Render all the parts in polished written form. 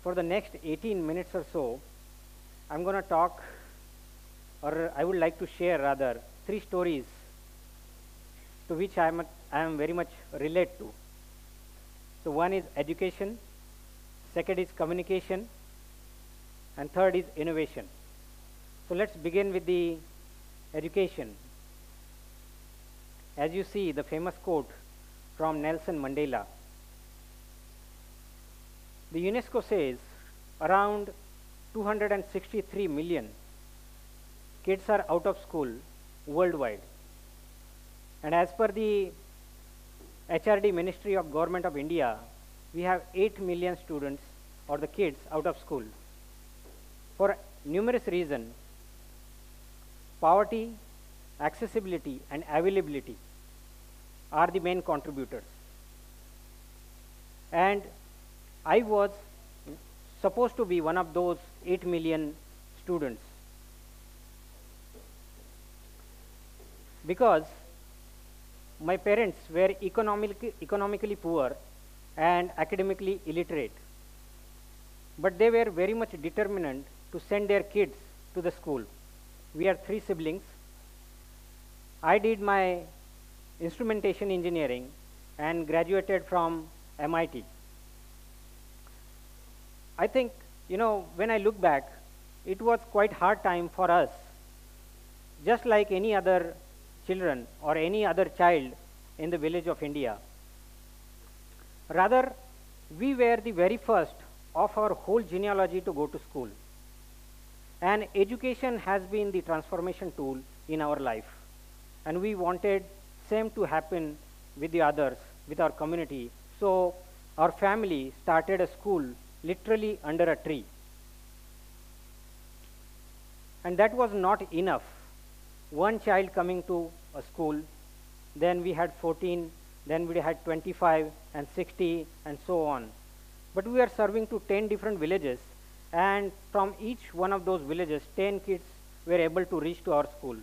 For the next 18 minutes or so, I'm going to talk, or I would like to share rather, 3 stories to which I am very much relate to. So one is education, second is communication, and third is innovation. So let's begin with the education. As you see, the famous quote from Nelson Mandela. The UNESCO says around 263 million kids are out of school worldwide. And as per the HRD Ministry of Government of India, we have 8 million students or the kids out of school. For numerous reasons, poverty, accessibility, and availability are the main contributors. And I was supposed to be one of those 8 million students, because my parents were economically poor and academically illiterate, but they were very much determined to send their kids to the school. We are 3 siblings. I did my instrumentation engineering and graduated from MIT. I think, when I look back, it was quite hard time for us, just like any other children or any other child in the village of India. Rather, we were the very first of our whole genealogy to go to school. And education has been the transformation tool in our life. And we wanted same to happen with the others, with our community. So our family started a school literally under a tree. And that was not enough. One child coming to a school, then we had 14, then we had 25 and 60 and so on. But we are serving to 10 different villages, and from each one of those villages, 10 kids were able to reach to our school.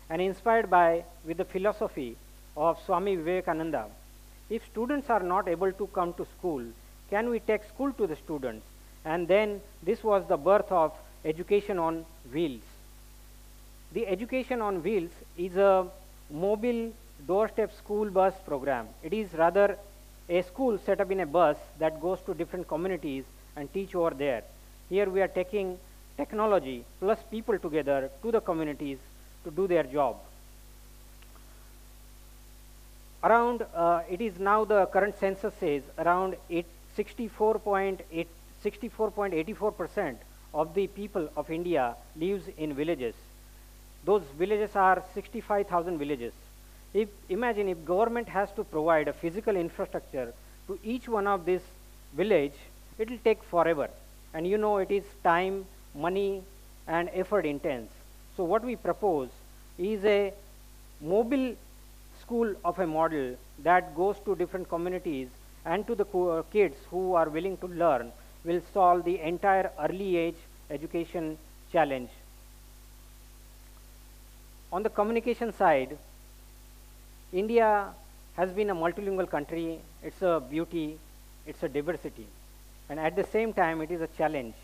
And inspired with the philosophy of Swami Vivekananda, if students are not able to come to school, can we take school to the students? And then this was the birth of Education on Wheels. The Education on Wheels is a mobile doorstep school bus program. It is rather a school set up in a bus that goes to different communities and teach over there. Here we are taking technology plus people together to the communities to do their job. Around, it is now the current census says around 64.84% of the people of India lives in villages. Those villages are 65,000 villages. Imagine if government has to provide a physical infrastructure to each one of this village, it will take forever. And it is time, money, and effort intense. So what we propose is a mobile school of a model that goes to different communities and to the kids who are willing to learn, will solve the entire early age education challenge. On the communication side, India has been a multilingual country. It's a beauty, it's a diversity, and at the same time it is a challenge.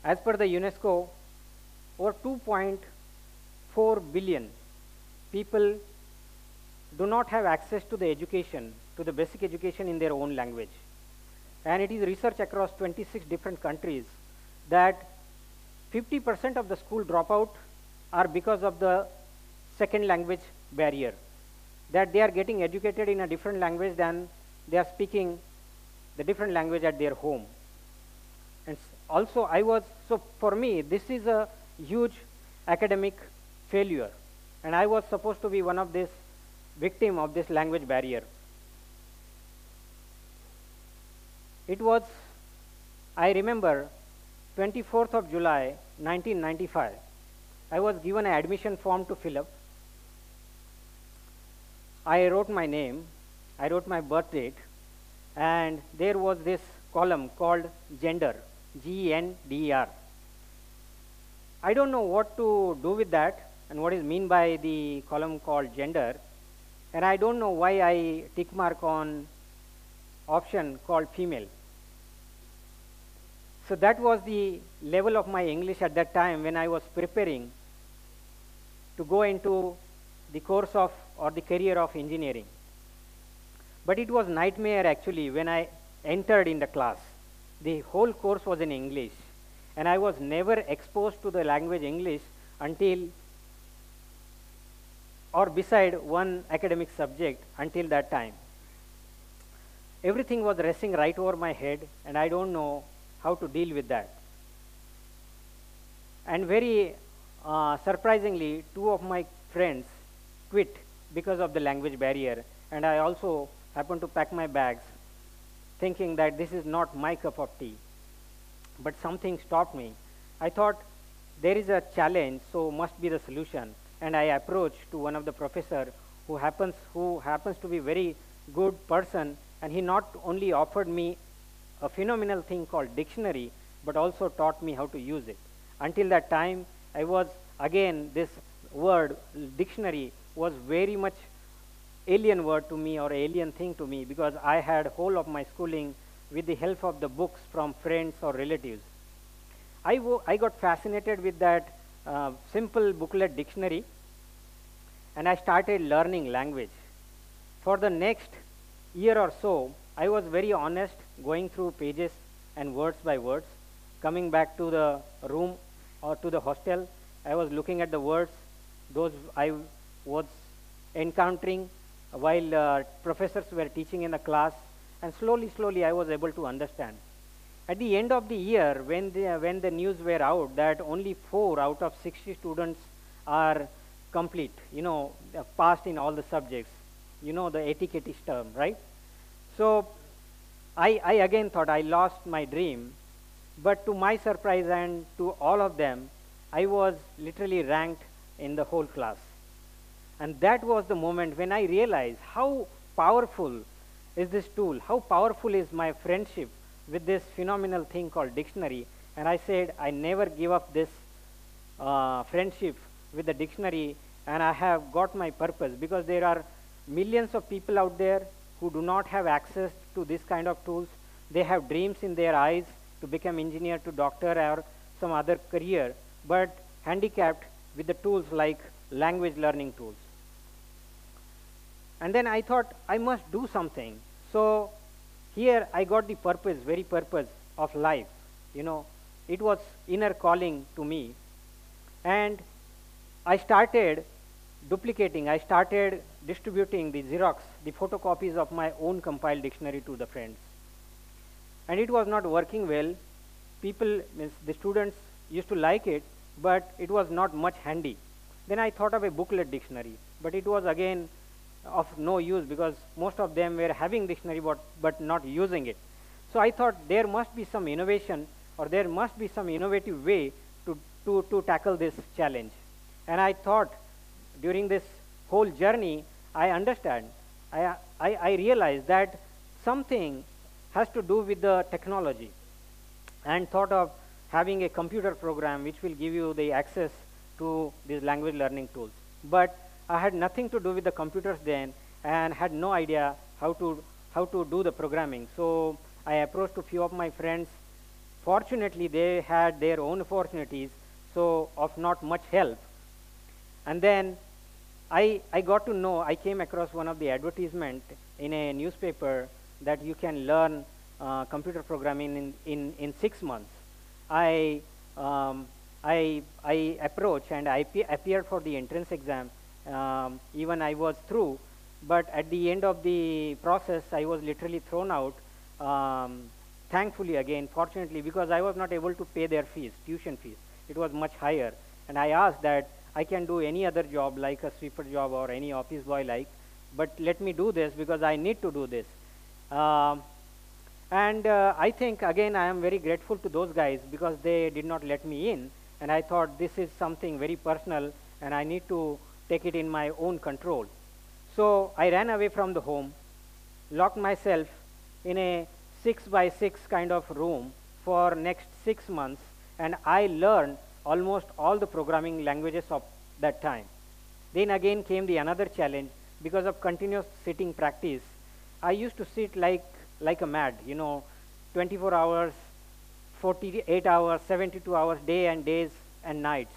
As per the UNESCO, over 2.4 billion people do not have access to the education, to the basic education in their own language. And it is research across 26 different countries that 50% of the school dropout are because of the second language barrier, that they are getting educated in a different language than they are speaking the different language at their home. And also so for me, this is a huge academic failure, and I was supposed to be one of this victim of this language barrier. It was, I remember, 24th of July, 1995. I was given an admission form to fill up. I wrote my name, I wrote my birth date, and there was this column called gender, G-E-N-D-E-R. I don't know what to do with that and what is mean by the column called gender, and I don't know why I tick mark on option called female. So that was the level of my English at that time when I was preparing to go into the course of or the career of engineering. But it was nightmare actually when I entered in the class. The whole course was in English, and I was never exposed to the language English until or beside one academic subject until that time. Everything was resting right over my head, and I don't know how to deal with that. And very surprisingly, two of my friends quit because of the language barrier, and I also happened to pack my bags thinking that this is not my cup of tea. But something stopped me. I thought there is a challenge, so must be the solution. And I approached to one of the professor who happens to be very good person, and he not only offered me a phenomenal thing called dictionary, but also taught me how to use it. Until that time, I was, again, this word, dictionary, was very much alien word to me or alien thing to me, because I had whole of my schooling with the help of the books from friends or relatives. I got fascinated with that simple booklet dictionary, and I started learning language. For the next year or so, I was very honest, going through pages and words by words. Coming back to the room or to the hostel, I was looking at the words, those I was encountering while professors were teaching in the class, and slowly I was able to understand. At the end of the year, when the news were out that only 4 out of 60 students are complete, passed in all the subjects, the etiquette term, right? So I again thought I lost my dream, but to my surprise and to all of them, I was literally ranked in the whole class. And that was the moment when I realized how powerful is this tool, how powerful is my friendship with this phenomenal thing called dictionary. And I said, I never give up this friendship with the dictionary, and I have got my purpose, because there are millions of people out there who do not have access to this kind of tools. They have dreams in their eyes to become engineer, to doctor, or some other career, but handicapped with the tools like language learning tools. And then I thought I must do something. So here I got the purpose, very purpose of life. It was inner calling to me. And I started duplicating, I started distributing the Xerox, the photocopies of my own compiled dictionary to the friends. And it was not working well. The students used to like it, but it was not much handy. Then I thought of a booklet dictionary, but it was again of no use, because most of them were having dictionary but not using it. So I thought there must be some innovation, or there must be some innovative way to tackle this challenge. And I thought during this whole journey, I realized that something has to do with the technology, and thought of having a computer program which will give you the access to these language learning tools. But I had nothing to do with the computers then, and had no idea how to do the programming. So I approached a few of my friends. Fortunately, they had their own opportunities, so of not much help. And then I got to know, I came across one of the advertisement in a newspaper that you can learn computer programming in 6 months. I approached and I appeared for the entrance exam. Even I was through, but at the end of the process, I was literally thrown out. Thankfully, again, fortunately, because I was not able to pay their fees, tuition fees. It was much higher. And I asked that I can do any other job, like a sweeper job or any office boy like, but let me do this because I need to do this. I think, again, I am very grateful to those guys because they did not let me in. And I thought this is something very personal and I need to take it in my own control. So I ran away from the home, locked myself in a 6x6 kind of room for next 6 months, and I learned almost all the programming languages of that time. Then again came the another challenge because of continuous sitting practice. I used to sit like a mad, 24 hours, 48 hours, 72 hours, days and nights.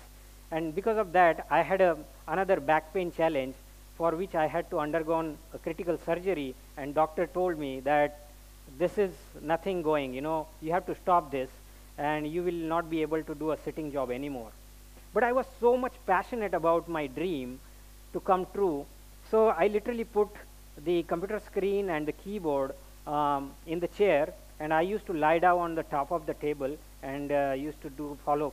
And because of that, I had another back pain challenge for which I had to undergo a critical surgery, and doctor told me that this is nothing going, you have to stop this and you will not be able to do a sitting job anymore. But I was so much passionate about my dream to come true, so I literally put the computer screen and the keyboard in the chair, and I used to lie down on the top of the table and used to follow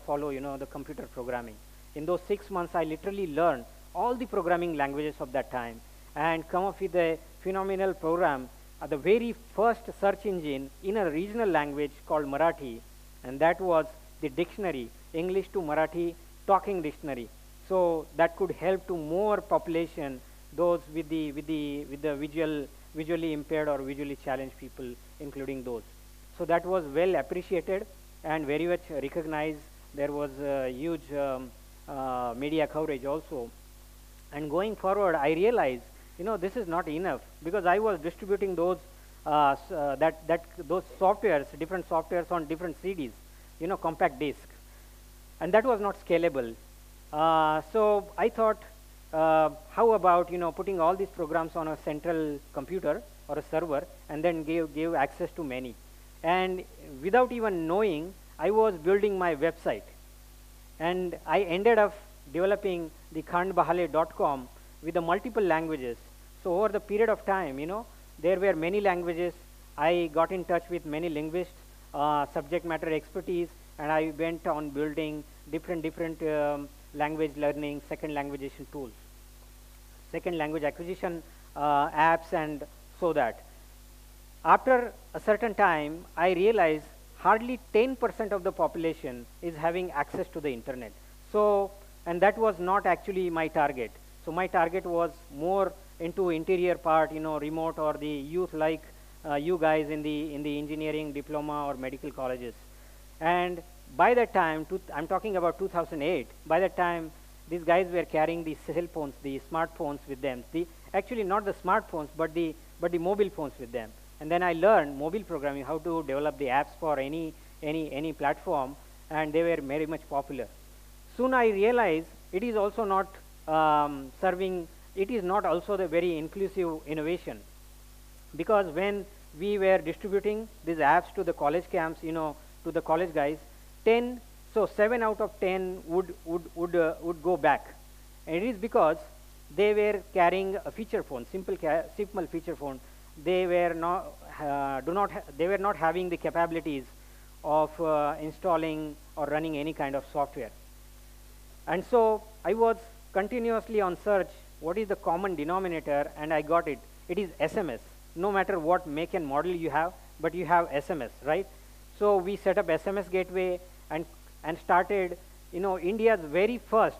the computer programming. In those 6 months, I literally learned all the programming languages of that time and come up with a phenomenal program, the very first search engine in a regional language called Marathi, and that was the dictionary, English to Marathi talking dictionary. So that could help to more population, those with the visually impaired or visually challenged people, including those. So that was well appreciated and very much recognized. There was a huge media coverage also. And going forward, I realized, this is not enough, because I was distributing those those softwares, different softwares on different CDs, compact disc, and that was not scalable. So I thought, how about putting all these programs on a central computer or a server, and then give access to many. And without even knowing, I was building my website, and I ended up developing the Khandbahale.com with the multiple languages. So over the period of time, there were many languages. I got in touch with many linguists, subject matter expertise, and I went on building different language learning, second languageation tools, second language acquisition apps, and so that. After a certain time, I realized hardly 10% of the population is having access to the internet. So, and that was not actually my target. So my target was more into interior part, remote, or the youth like you guys in the engineering diploma or medical colleges. And by that time, I'm talking about 2008, by that time, these guys were carrying the cell phones, the smartphones with them. Actually not the smartphones, but the mobile phones with them. And then I learned mobile programming, how to develop the apps for any platform, and they were very much popular. Soon I realized it is also not it is not also the very inclusive innovation, because when we were distributing these apps to the college camps, to the college guys, 7 out of 10 would go back, and it is because they were carrying a feature phone, simple feature phone. They were not they were not having the capabilities of installing or running any kind of software. And so I was continuously on search, what is the common denominator, and I got it. It is SMS. No matter what make and model you have, but you have SMS, right? So we set up SMS gateway and started, India's very first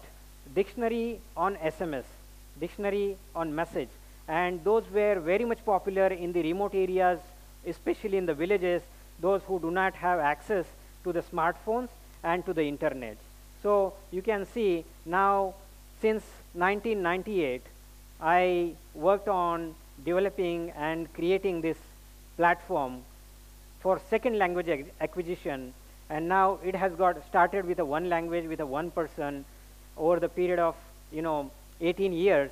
dictionary on SMS, dictionary on message. And those were very much popular in the remote areas, especially in the villages, those who do not have access to the smartphones and to the internet. So you can see now, since 1998, I worked on developing and creating this platform for second language acquisition, and now it has got started with a one language, with a one person. Over the period of 18 years,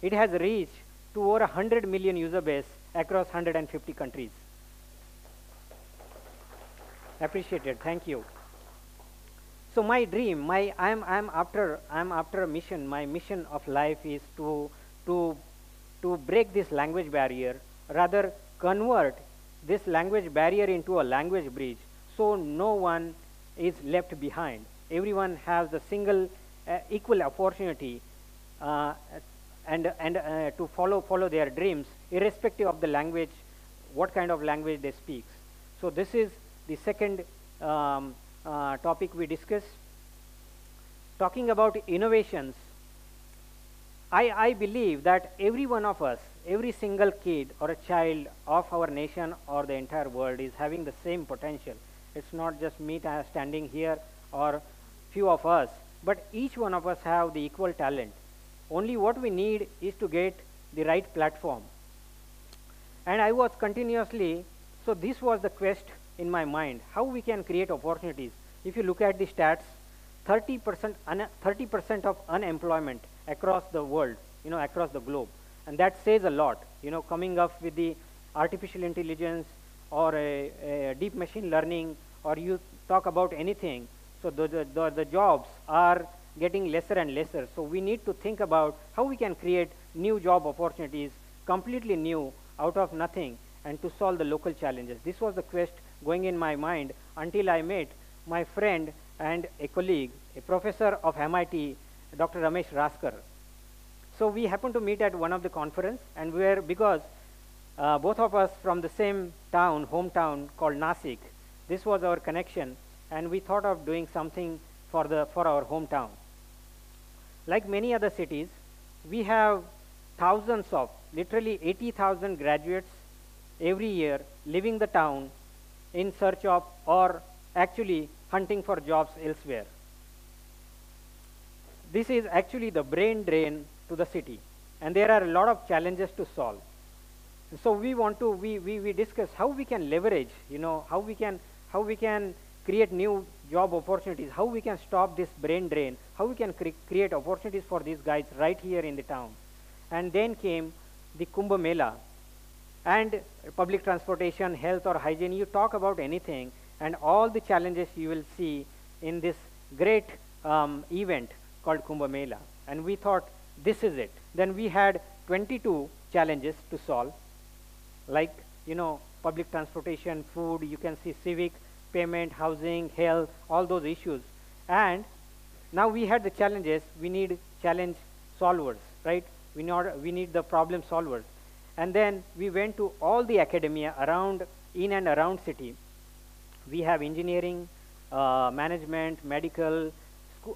it has reached to over 100 million user base across 150 countries. Appreciated. Thank you. So my dream, I'm after a mission. My mission of life is to break this language barrier, rather convert this language barrier into a language bridge, so no one is left behind. Everyone has a single equal opportunity and to follow their dreams, irrespective of the language, what kind of language they speak. So this is the second topic we discussed. Talking about innovations, I believe that every one of us, every single kid or a child of our nation or the entire world is having the same potential. It's not just me standing here or few of us, but each one of us have the equal talent. Only what we need is to get the right platform. And I was continuously, so this was the quest in my mind how we can create opportunities. If you look at the stats, 30% of unemployment across the world, across the globe. And that says a lot, coming up with the artificial intelligence or a deep machine learning, or you talk about anything. So the jobs are getting lesser and lesser. So we need to think about how we can create new job opportunities, completely new, out of nothing, and to solve the local challenges. This was the quest going in my mind until I met my friend and a colleague, a professor of MIT, Dr. Ramesh Raskar. So we happened to meet at one of the conference, and because both of us from the same town, hometown called Nasik, this was our connection, and we thought of doing something for our hometown. Like many other cities, we have thousands of, literally 80,000 graduates every year leaving the town in search of, or actually hunting for jobs elsewhere. This is actually the brain drain to the city, and there are a lot of challenges to solve. So we discuss how we can leverage, how we can create new job opportunities, how we can stop this brain drain, how we can create opportunities for these guys right here in the town. And then came the Kumbh Mela, and public transportation, health or hygiene. You talk about anything, and all the challenges you will see in this great event called Kumbh Mela. And we thought, this is it. Then we had 22 challenges to solve, like, public transportation, food, you can see civic, payment, housing, health, all those issues. And now we had the challenges, we need challenge solvers, right? We need the problem solvers. And then we went to all the academia in and around city. We have engineering, management, medical,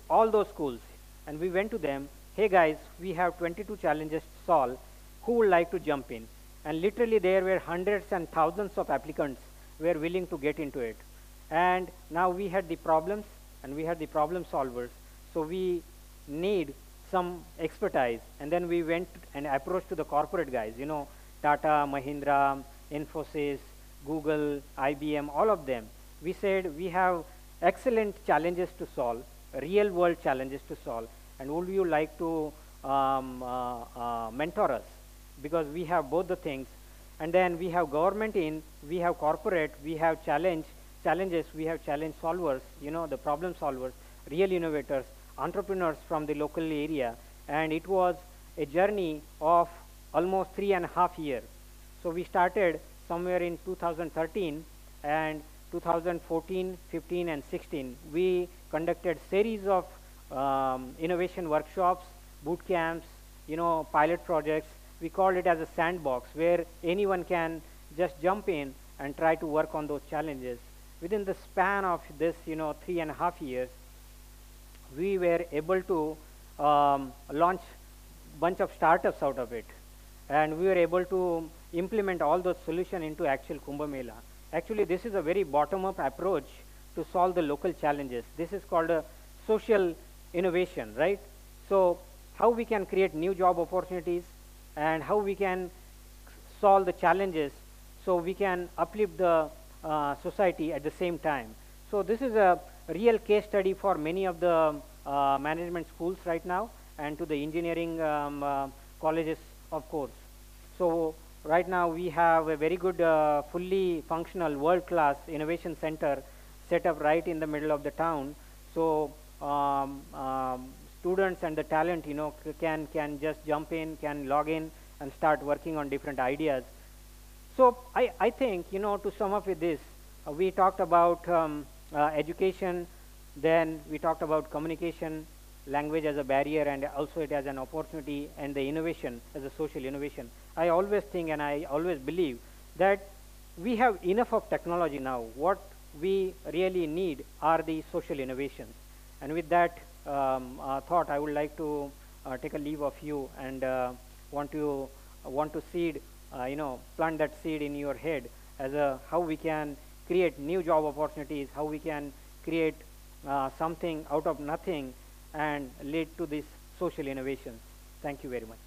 all those schools. And we went to them, hey guys, we have 22 challenges to solve. Who would like to jump in? And literally there were hundreds and thousands of applicants who were willing to get into it. And now we had the problems, and we had the problem solvers. So we need some expertise. And then we went and approached to the corporate guys, Tata, Mahindra, Infosys, Google, IBM, all of them. We said, we have excellent challenges to solve, real world challenges to solve, and would you like to mentor us? Because we have both the things. And then we have government we have corporate, we have challenges, we have challenge solvers, the problem solvers, real innovators, entrepreneurs from the local area. And it was a journey of almost 3.5 years. So we started somewhere in 2013, and 2014, 15, and 16, we conducted series of innovation workshops, boot camps, pilot projects. We called it as a sandbox where anyone can just jump in and try to work on those challenges. Within the span of this, 3.5 years, we were able to launch a bunch of startups out of it. And we were able to implement all those solutions into actual Kumbh Mela. Actually, this is a very bottom-up approach to solve the local challenges. This is called a social innovation, right? So how we can create new job opportunities, and how we can solve the challenges so we can uplift the society at the same time. So this is a real case study for many of the management schools right now, and to the engineering colleges, of course. So right now we have a very good, fully functional, world-class innovation center set up right in the middle of the town. So students and the talent, can just jump in, can log in and start working on different ideas. So I think, to sum up with this, we talked about education, then we talked about communication, language as a barrier, and also it as an opportunity, and the innovation as a social innovation. I always think, and I always believe, that we have enough of technology now. What we really need are the social innovations. And with that thought, I would like to take a leave of you, and want to seed, plant that seed in your head as how we can create new job opportunities, how we can create something out of nothing and lead to these social innovations. Thank you very much.